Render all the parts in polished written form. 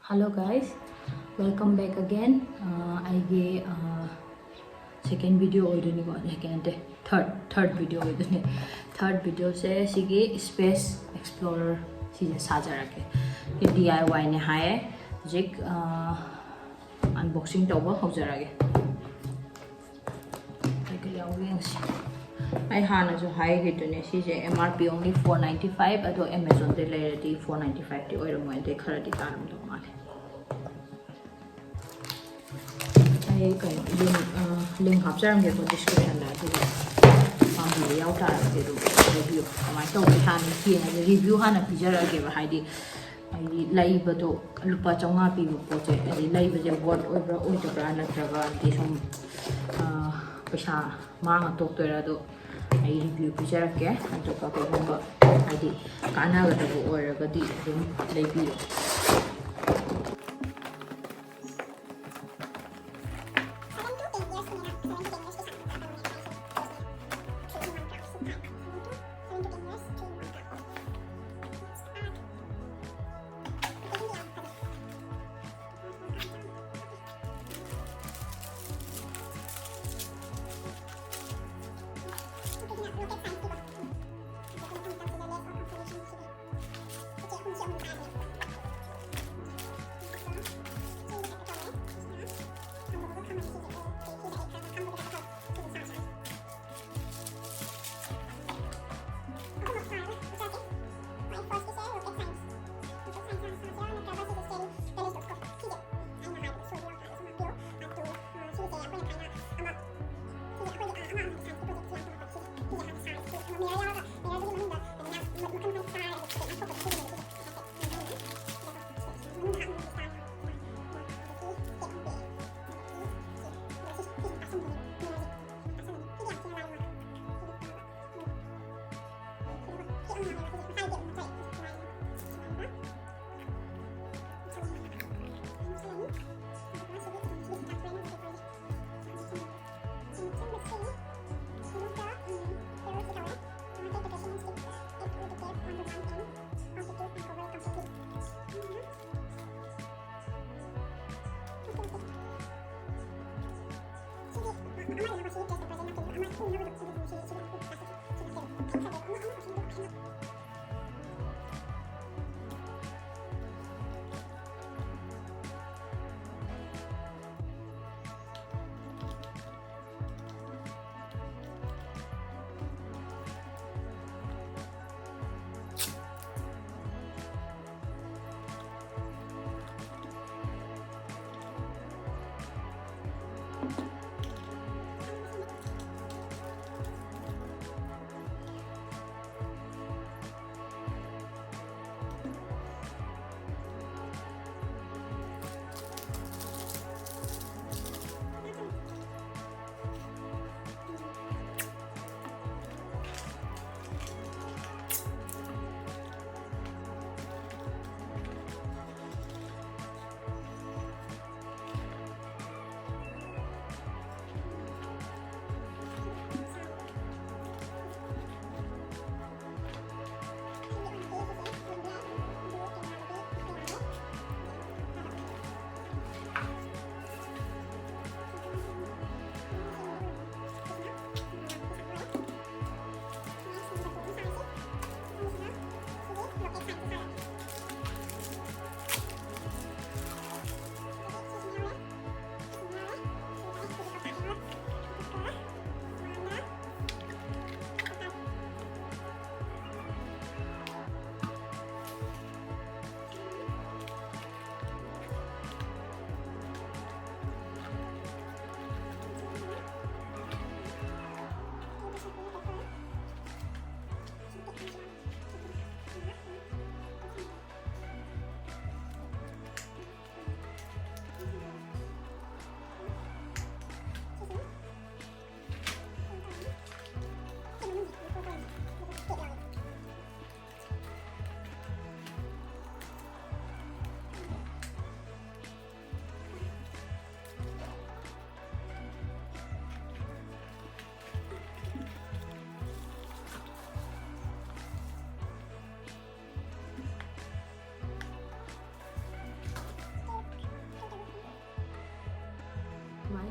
Hello guys, welcome back again. I gave second video or third video third video se sige space explorer si sajara ke DIY ne hai jik unboxing tawba hojara ge I hana jo high hit ne si MRP only 495 ado Amazon de lerati 495 ti oiro mo de kharati taram do male I can link hapcharam ge description la tu pambi yaw ta de review ma to bi han ki na review hana pijara ge ba haidi ai lai ba do lupa chonga pi bo je ai lai ba je word oibra oitobra na traga de som paisa mang to toira do ai review picture ke anto ka ko ba ai kana ga do or ga di dum lai bi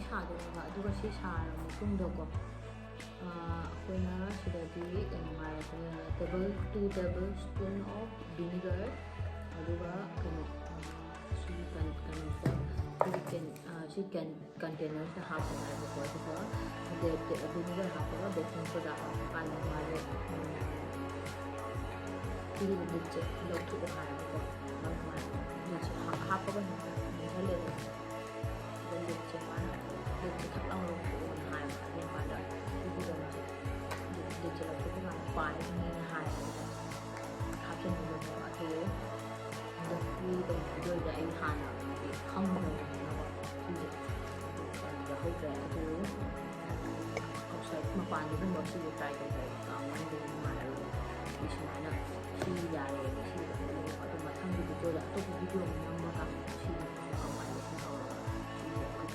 ꯁꯥꯗꯣꯏꯅꯦꯕ ꯑꯗꯨꯒ ꯁꯤ ꯁꯥꯔ ꯃꯇꯨꯡꯗꯀꯣ ꯑꯩꯈꯣꯏꯅ ꯁꯤꯗꯗꯤ ꯀꯩꯅꯣ ꯉꯥꯏꯔꯛꯄꯅꯤꯅ two table spoon of ꯚꯤꯅꯤꯒꯔ ꯑꯗꯨꯒ ꯀꯩꯅꯣ ꯁꯤ ꯀꯩꯅꯣꯁꯤꯗ ꯁꯤ ꯀꯟꯇꯦꯅꯔꯁꯤꯗ ꯍꯥꯞꯄꯅꯦꯕꯀꯣ ꯑꯗꯨꯒ ꯚꯤꯅꯤꯒꯔ ꯍꯥꯞꯄꯒ ꯕꯦꯀꯤꯡ ꯁꯣꯗꯥ ꯍꯥꯞꯄꯀꯥꯟꯗ ꯃꯥꯁꯦ ꯁꯤꯒꯤ ꯂꯤꯠꯁꯦ ꯂꯧꯊꯣꯛꯑꯣ ꯍꯥꯏꯌꯦꯕꯀꯣ ꯂꯤꯠꯁꯦ ꯍꯥꯞꯄꯒ ꯅꯤꯡꯍꯜꯂꯦꯕ ꯑꯗꯨꯒ ꯂꯤꯠꯁꯦ ꯃꯥꯅ ꯂꯤꯠꯁꯦ ꯊꯛ ꯂꯥꯎꯅ ꯂꯧꯊꯣꯛꯑꯣꯅ ꯍꯥꯏꯕ ꯑꯗꯨꯝ ꯀꯥꯟꯗ ꯁꯤꯒꯤ ꯀꯩꯅꯣꯁꯦ ꯂꯤꯠꯁꯦ ꯂꯧꯊꯣꯛꯄ ꯀꯥꯟꯗ ꯄꯥꯏꯔꯅꯤꯅ ꯍꯥꯏꯌꯦꯕꯀꯣ ꯍꯥꯞꯆꯤꯟꯒꯗꯕꯅꯦꯕ ꯑꯗꯣ ꯍꯟꯗꯛꯀꯤ ꯀꯩꯅꯣꯗ ꯑꯩ ꯍꯥꯟꯅ ꯈꯪꯗꯕꯅꯤꯅꯀꯣ ꯁꯤꯁꯦ ꯌꯥꯎꯍꯧꯗ꯭ꯔꯦ ꯑꯗꯨ ꯑꯥꯎꯠꯁꯥꯏꯠ ꯃꯄꯥꯟꯗꯒꯨꯝꯕ ꯁꯤꯁꯦ ꯇ꯭ꯔꯥꯏ ꯇꯧꯖꯔꯦ ꯃꯅꯨꯡꯗꯗꯤ ꯅꯨꯡꯉꯥꯏꯔꯔꯣꯏ ꯁꯨꯃꯥꯏꯅ ꯁꯤ ꯌꯥꯔꯦ ꯁꯤꯗ ꯑꯗꯨ ꯃꯊꯪꯒꯤ ꯚꯤꯗꯤꯑꯣꯗ ꯑꯇꯣꯞꯄ ꯚꯤꯗꯤꯑꯣ ꯑꯃ ꯅꯝꯃꯀꯥꯟꯗ ꯁꯤꯒꯤ ꯀꯝꯄꯥꯏꯂꯦꯁꯟ ꯇꯧꯔꯒ ꯁꯤꯁꯦ ꯑꯩꯈꯣꯏ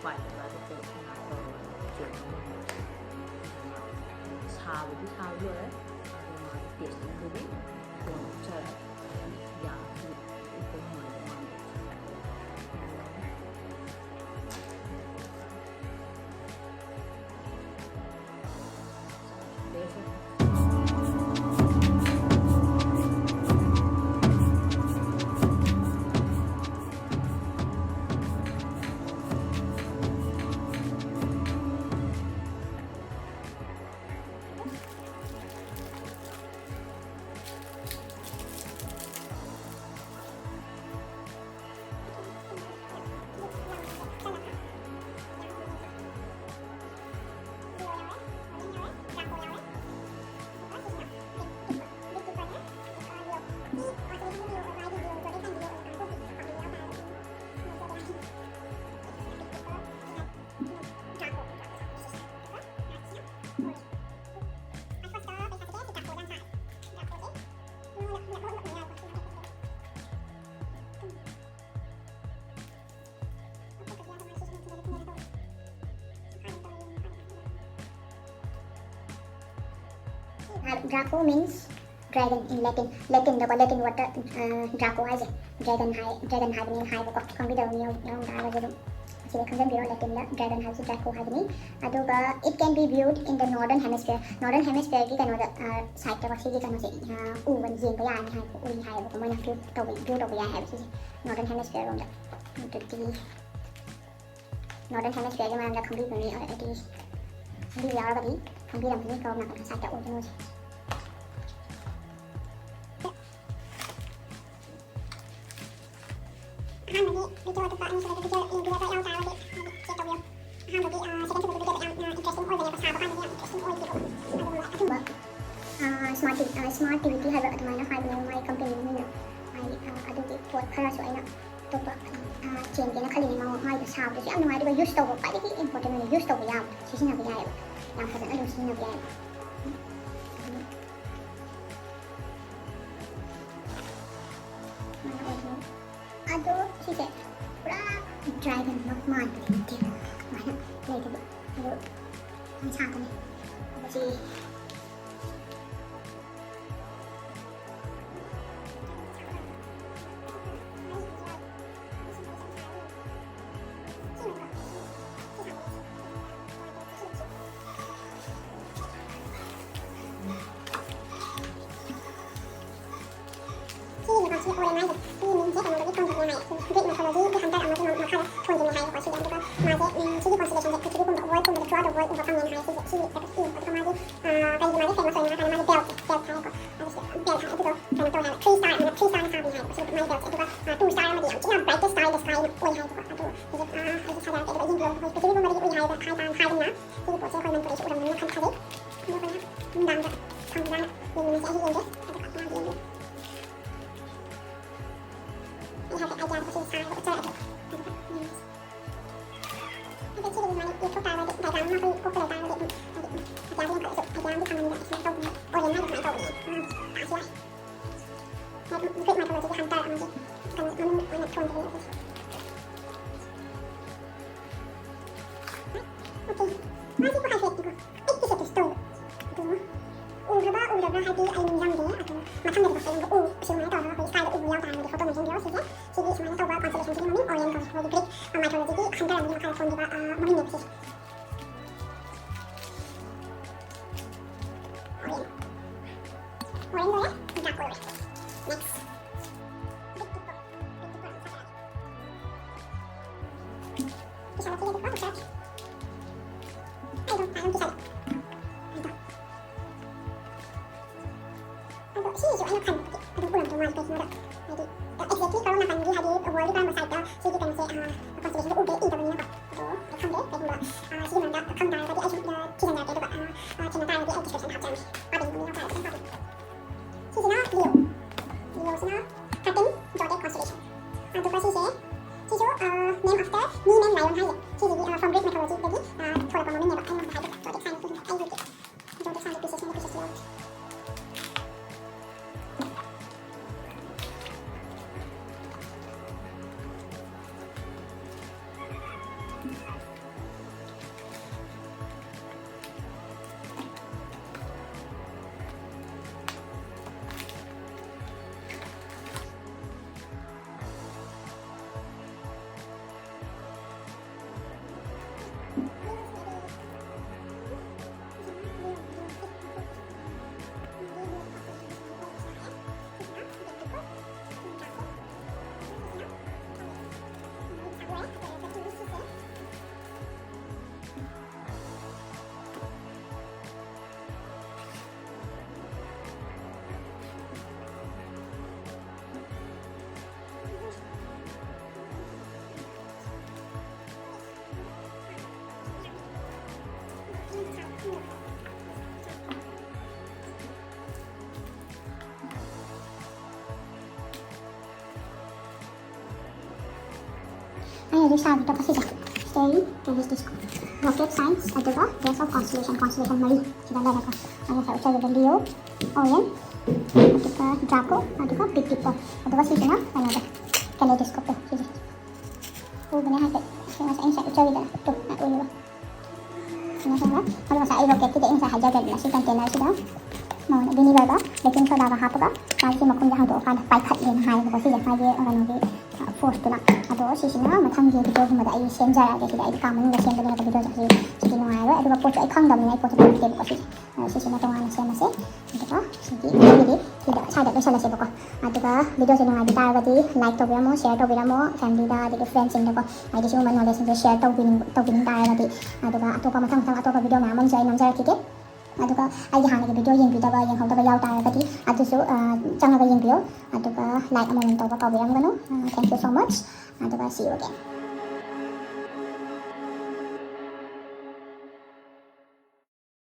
ꯄꯥꯏꯕ ꯑꯗꯨꯒ ꯁꯨꯃꯥꯏꯅ ꯇꯧꯔꯒ ꯆꯦꯛ ꯁꯥꯕꯗꯤ ꯁꯥꯕ ꯂꯣꯏꯔꯦ ꯑꯗꯨ ꯃꯥꯒꯤ ꯇꯦꯁꯇꯤꯡꯗꯨꯗꯤ ꯐꯣꯟ ꯎꯠꯆꯔꯦ ꯌꯥꯝꯁꯨ ꯎꯠꯄ ꯅꯨꯡꯉꯥꯏꯕ ꯃꯥꯟꯗꯦ Draco means dragon in Latin. Latin water Draco 하지. Dragon 하이니 하이고 컴퓨터니 나가지고 지금 컨텐츠로 Latin다 dragon 하지 Draco 하이니. 아두가 it can be viewed in the northern hemisphere. Northern hemisphere 기 그노 사이트 확실히 그노 우원 진거 야니 하이고 우리 하이고 뭐냐 view 또 야 하이고 northern hemisphere 롬다. 또 northern hemisphere 기 말한다 컴퓨터니 어디 우리 야가디 컴퓨터니 그거 나가 사이트 오는 거지. 한국이 video 듣고 아니 저기 video 영상을 어디 제가 한국이 second video interesting oil 내가 사고 하는 interesting oil 이거 smart TV 하고 아마나 하고 my company 는 아두기 pot kharasu aina topa change na khalini ma mai sa bu ya no ai use to ba di important ni use to ya sisina ba ya ya fa na sisina ba ya Aduh, sih kayak dragon magman gitu. Mana? Lagi coba. Aduh, ini sangat nih. Apa sih? Sini orang aja. Ini saya kalau kita ngomong naik, jadi metodologi di hantar sama sama makanya tuan jadi naik pasti dan juga masih sini consideration jadi cukup untuk void untuk dua void untuk panjang naik sini sini dapat ini untuk masih kayak gimana sih maksudnya karena masih belt naik kok harus belt itu tuh karena tuh naik 3 star naik 3 star naik naik pasti masih belt itu kan 2 star masih yang cina brightest star the sky oi hai itu aduh jadi harus sadar kayak ini belum harus jadi belum oi hai hai tan hai na jadi buat saya kalau mentor udah menekan tadi ini apa ya undang kan kan yang masih aja ini ini ada aja aku sih saya betul ada sih di mana itu tahu di dalam aku kok tahu di aja yang masuk aja yang di kamar ini tahu oh yang mana tahu ini asli ya mungkin mata lagi hantar aja kan mana mana tuan ini oke masih kok hasil itu itu satu stone itu udah hati ayu yang dia atau macam dari bahasa yang sih mana tahu aku saya yang tahu di foto macam dia sih jadi semuanya tahu bahwa constellation ini oriental ꯃꯣꯏꯒꯤ Greek ꯃꯥꯏꯊꯣꯂꯣꯖꯤꯒꯤ ꯈꯟꯊꯔꯝꯕꯒꯤ ꯃꯈꯥꯗ ꯊꯣꯟꯈꯤꯕ ꯃꯃꯤꯡꯅꯦꯕ ꯁꯤꯁꯦ. Orange lore, Draco lore. Next. Big Dipper. Big Dipper ang sakit. Kisah lagi Big Dipper, sakit. Ayo, parang kisah. Ito. Ito, si Isu, ano kan? Aduh, ulang tuh malas kayak gimana? Jadi, exactly kalau makan di hari world kan masa itu, si kita masih constellation udah itu begini apa? Aduh, kan deh, kayak gimana? Si mana kan dah tadi Isu kisah nyata itu pak, cerita lagi description hafal nih. Apa yang begini apa? 시즌아 리오. 리오스나 같은 조대 constellation. 두가 시제 시조 name after me name lion 하이. 시집이 from Greek mythology 여기 돌아보면 내가 아니면 하이 조대 사인 조대 사인 pieces 라우. Ayo bisa kita kasih stay terus disco rocket signs aduga base of constellation Mari sudah ada kan ada saya ucap dari Leo Orion aduga Draco aduga Big Dipper aduga sih sana ada kaleidoscope tuh sih benar hati saya saya ucap itu tuh nak ulu sama kalau saya rocket tidak ini saya jaga di nasi container sudah mau nak bini berapa lekin sudah apa apa masih mau kunjung untuk kan paikat yang hai begitu sih jadi orang nanti force tu nak aduh sisina macam dia video cuma dah ini send jarak dia tidak ini kamu ni send dengan video jadi jadi nunggu ada beberapa foto ikang dalam ni foto dia begitu sisina tu mana saya masih itu jadi tidak saya tak salah sebab aduh video saya nunggu kita berarti like tu biar share tu biar family dah jadi friends ini tu ada semua mana knowledge tu share tu bini dah berarti aduh atau apa macam atau apa video mana saya nampak kita aduga ai hana video yang video ba yang hau ta yau ta gati adusu changa ga yang video aduga like amon to ba ka biang gano thank you so much aduga see you again